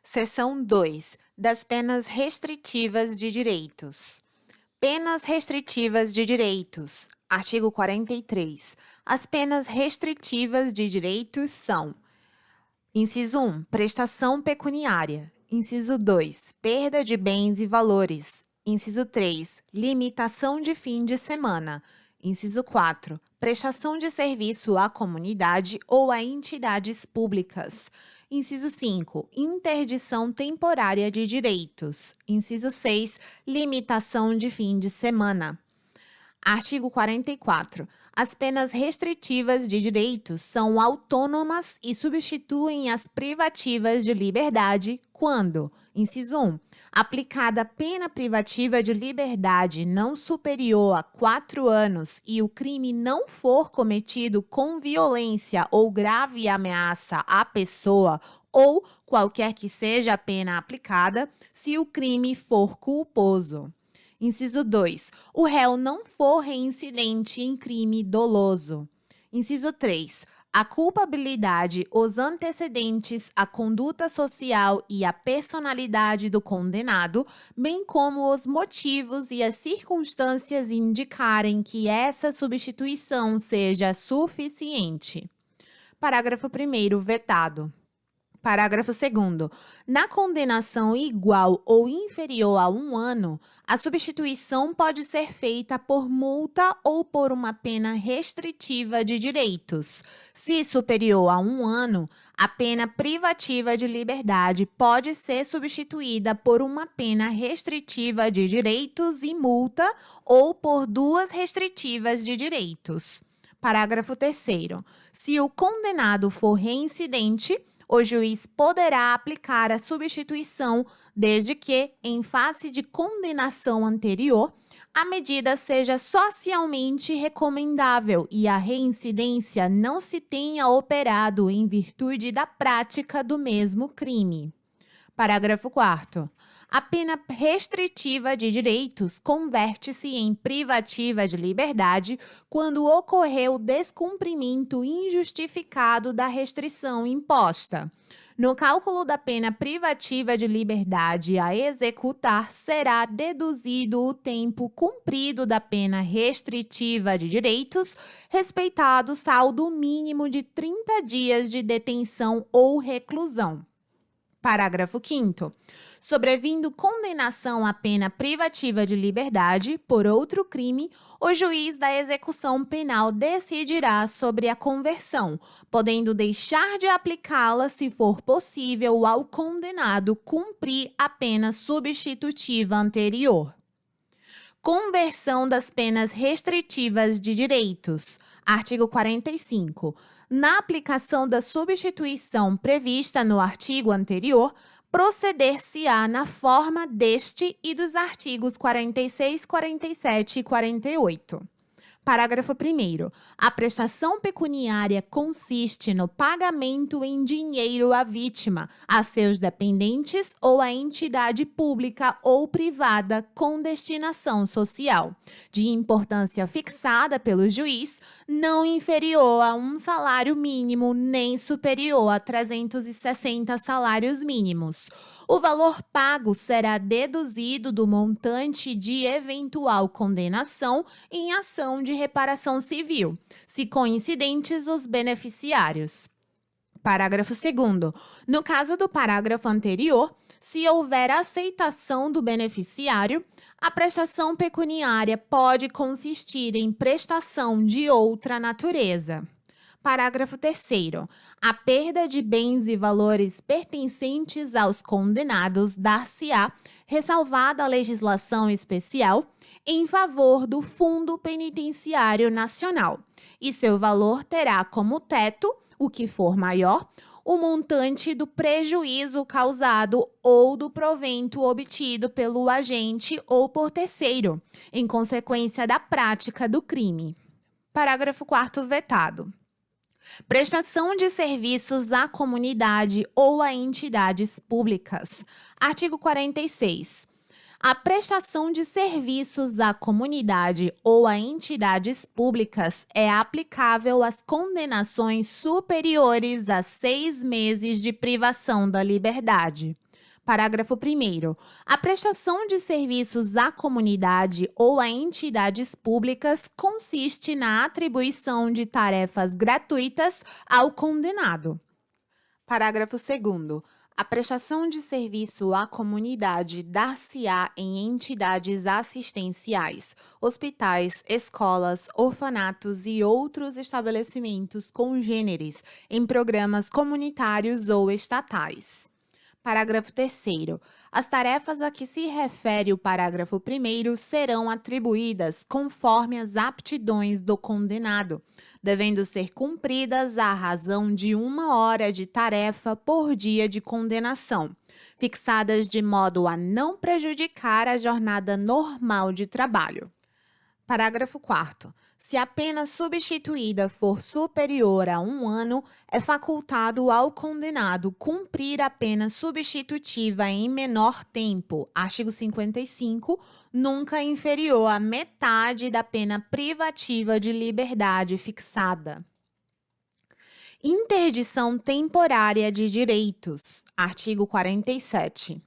Seção 2. Das penas restritivas de direitos. Penas restritivas de direitos. Artigo 43. As penas restritivas de direitos são: inciso 1. Prestação pecuniária. Inciso 2. Perda de bens e valores. Inciso 3. Limitação de fim de semana. Inciso 4. Prestação de serviço à comunidade ou a entidades públicas. Inciso 5. Interdição temporária de direitos. Inciso 6. Limitação de fim de semana. Artigo 44. As penas restritivas de direitos são autônomas e substituem as privativas de liberdade quando: inciso 1. Aplicada pena privativa de liberdade não superior a 4 anos e o crime não for cometido com violência ou grave ameaça à pessoa ou qualquer que seja a pena aplicada, se o crime for culposo. Inciso 2. O réu não for reincidente em crime doloso. Inciso 3. A culpabilidade, os antecedentes, a conduta social e a personalidade do condenado, bem como os motivos e as circunstâncias indicarem que essa substituição seja suficiente. Parágrafo 1º, vetado. Parágrafo 2º. Na condenação igual ou inferior a 1 ano, a substituição pode ser feita por multa ou por uma pena restritiva de direitos. Se superior a 1 ano, a pena privativa de liberdade pode ser substituída por uma pena restritiva de direitos e multa ou por 2 restritivas de direitos. Parágrafo 3º. Se o condenado for reincidente, o juiz poderá aplicar a substituição desde que, em face de condenação anterior, a medida seja socialmente recomendável e a reincidência não se tenha operado em virtude da prática do mesmo crime. Parágrafo 4º. A pena restritiva de direitos converte-se em privativa de liberdade quando ocorreu o descumprimento injustificado da restrição imposta. No cálculo da pena privativa de liberdade a executar, será deduzido o tempo cumprido da pena restritiva de direitos, respeitado o saldo mínimo de 30 dias de detenção ou reclusão. Parágrafo 5º. Sobrevindo condenação à pena privativa de liberdade por outro crime, o juiz da execução penal decidirá sobre a conversão, podendo deixar de aplicá-la se for possível ao condenado cumprir a pena substitutiva anterior. Conversão das penas restritivas de direitos. Artigo 45. Na aplicação da substituição prevista no artigo anterior, proceder-se-á na forma deste e dos artigos 46, 47 e 48. Parágrafo 1º. A prestação pecuniária consiste no pagamento em dinheiro à vítima, a seus dependentes ou à entidade pública ou privada com destinação social, de importância fixada pelo juiz, não inferior a 1 salário mínimo nem superior a 360 salários mínimos. O valor pago será deduzido do montante de eventual condenação em ação de reparação civil, se coincidentes os beneficiários. Parágrafo 2º. No caso do parágrafo anterior, se houver aceitação do beneficiário, a prestação pecuniária pode consistir em prestação de outra natureza. Parágrafo 3º. A perda de bens e valores pertencentes aos condenados dar-se-á, ressalvada a legislação especial, em favor do Fundo Penitenciário Nacional, e seu valor terá como teto, o que for maior, o montante do prejuízo causado ou do provento obtido pelo agente ou por terceiro, em consequência da prática do crime. Parágrafo 4º vetado. Prestação de serviços à comunidade ou a entidades públicas. Artigo 46. A prestação de serviços à comunidade ou a entidades públicas é aplicável às condenações superiores a 6 meses de privação da liberdade. Parágrafo 1º. A prestação de serviços à comunidade ou a entidades públicas consiste na atribuição de tarefas gratuitas ao condenado. Parágrafo 2º. A prestação de serviço à comunidade dar-se-á em entidades assistenciais, hospitais, escolas, orfanatos e outros estabelecimentos congêneres, em programas comunitários ou estatais. Parágrafo 3º. As tarefas a que se refere o parágrafo 1º serão atribuídas conforme as aptidões do condenado, devendo ser cumpridas à razão de 1 hora de tarefa por dia de condenação, fixadas de modo a não prejudicar a jornada normal de trabalho. Parágrafo 4º. Se a pena substituída for superior a 1 ano, é facultado ao condenado cumprir a pena substitutiva em menor tempo, artigo 55, nunca inferior à metade da pena privativa de liberdade fixada. Interdição temporária de direitos, artigo 47.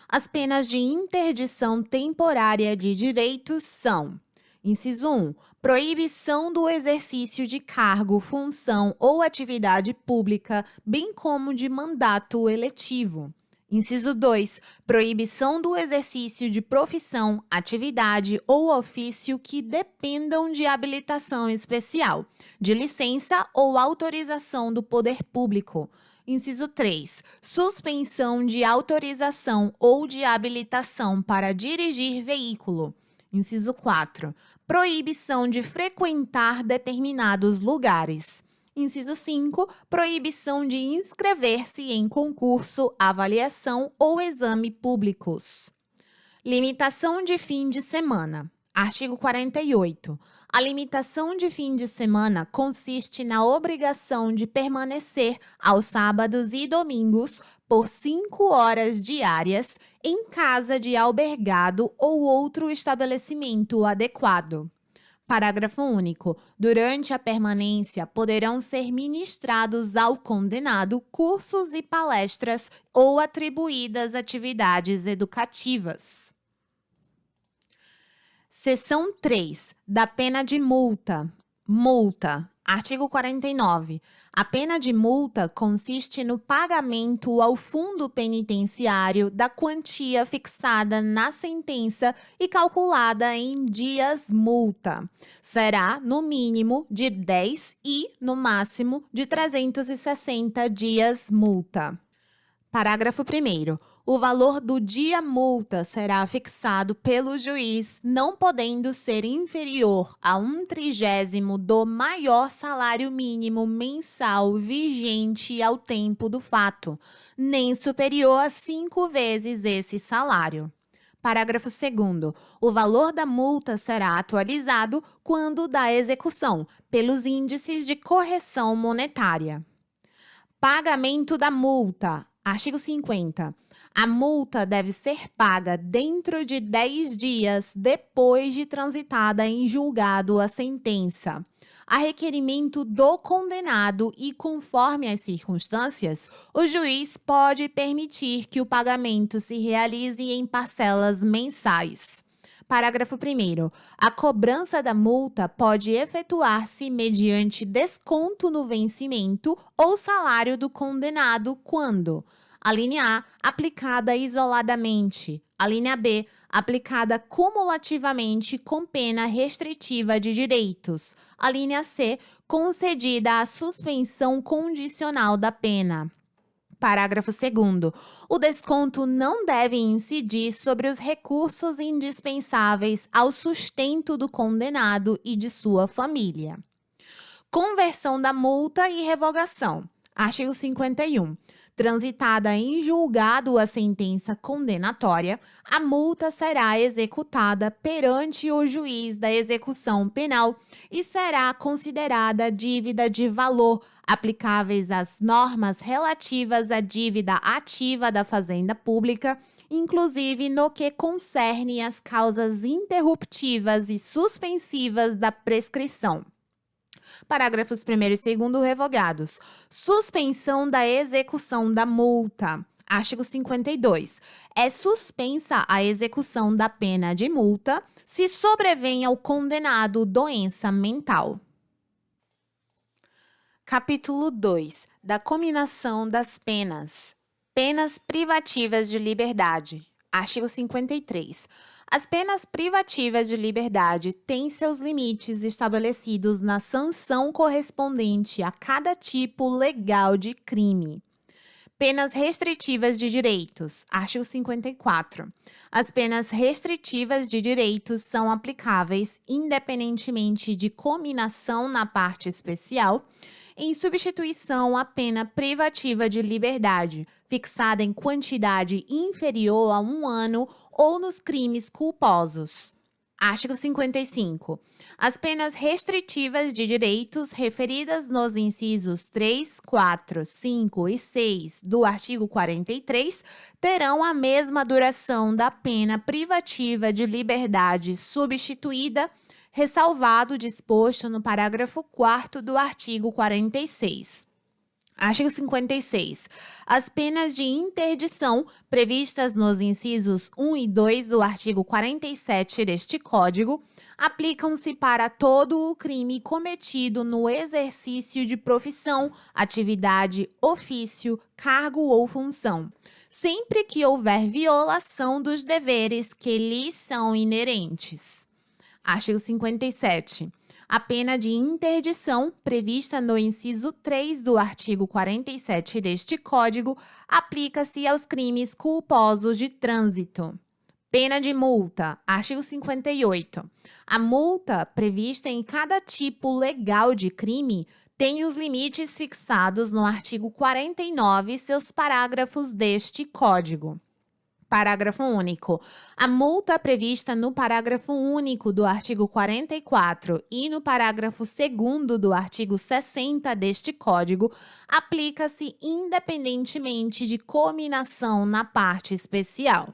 As penas de interdição temporária de direitos são: inciso 1. Proibição do exercício de cargo, função ou atividade pública, bem como de mandato eletivo. Inciso 2. Proibição do exercício de profissão, atividade ou ofício que dependam de habilitação especial, de licença ou autorização do poder público. Inciso 3. Suspensão de autorização ou de habilitação para dirigir veículo. Inciso 4. Proibição de frequentar determinados lugares. Inciso 5. Proibição de inscrever-se em concurso, avaliação ou exame públicos. Limitação de fim de semana. Artigo 48. A limitação de fim de semana consiste na obrigação de permanecer aos sábados e domingos por 5 horas diárias em casa de albergado ou outro estabelecimento adequado. Parágrafo único. Durante a permanência, poderão ser ministrados ao condenado cursos e palestras ou atribuídas atividades educativas. Seção 3. Da pena de multa. Multa. Artigo 49. A pena de multa consiste no pagamento ao fundo penitenciário da quantia fixada na sentença e calculada em dias multa. Será, no mínimo, de 10 e, no máximo, de 360 dias multa. Parágrafo 1º. O valor do dia multa será fixado pelo juiz, não podendo ser inferior a 1/30 do maior salário mínimo mensal vigente ao tempo do fato, nem superior a 5 vezes esse salário. Parágrafo 2º. O valor da multa será atualizado quando da execução, pelos índices de correção monetária. Pagamento da multa. Artigo 50. A multa deve ser paga dentro de 10 dias depois de transitada em julgado a sentença. A requerimento do condenado e conforme as circunstâncias, o juiz pode permitir que o pagamento se realize em parcelas mensais. Parágrafo 1º. A cobrança da multa pode efetuar-se mediante desconto no vencimento ou salário do condenado quando: a linha A, aplicada isoladamente. A linha B, aplicada cumulativamente com pena restritiva de direitos. A linha C, concedida a suspensão condicional da pena. Parágrafo 2º. O desconto não deve incidir sobre os recursos indispensáveis ao sustento do condenado e de sua família. Conversão da multa e revogação. Artigo 51. Transitada em julgado a sentença condenatória, a multa será executada perante o juiz da execução penal e será considerada dívida de valor, aplicáveis às normas relativas à dívida ativa da Fazenda Pública, inclusive no que concerne às causas interruptivas e suspensivas da prescrição. Parágrafos 1º e 2º revogados. Suspensão da execução da multa. Artigo 52. É suspensa a execução da pena de multa se sobrevém ao condenado doença mental. Capítulo 2. Da cominação das penas. Penas privativas de liberdade. Artigo 53. As penas privativas de liberdade têm seus limites estabelecidos na sanção correspondente a cada tipo legal de crime. Penas restritivas de direitos. Artigo 54. As penas restritivas de direitos são aplicáveis independentemente de cominação na parte especial, em substituição à pena privativa de liberdade, fixada em quantidade inferior a 1 ano ou nos crimes culposos. Artigo 55. As penas restritivas de direitos referidas nos incisos 3, 4, 5 e 6 do artigo 43 terão a mesma duração da pena privativa de liberdade substituída, ressalvado o disposto no parágrafo 4º do artigo 46. Artigo 56. As penas de interdição previstas nos incisos 1 e 2 do artigo 47 deste Código aplicam-se para todo o crime cometido no exercício de profissão, atividade, ofício, cargo ou função, sempre que houver violação dos deveres que lhes são inerentes. Artigo 57. A pena de interdição, prevista no inciso 3 do artigo 47 deste Código, aplica-se aos crimes culposos de trânsito. Pena de multa. Artigo 58. A multa prevista em cada tipo legal de crime tem os limites fixados no artigo 49 e seus parágrafos deste Código. Parágrafo único. A multa prevista no parágrafo único do artigo 44 e no parágrafo 2º do artigo 60 deste Código aplica-se independentemente de cominação na parte especial.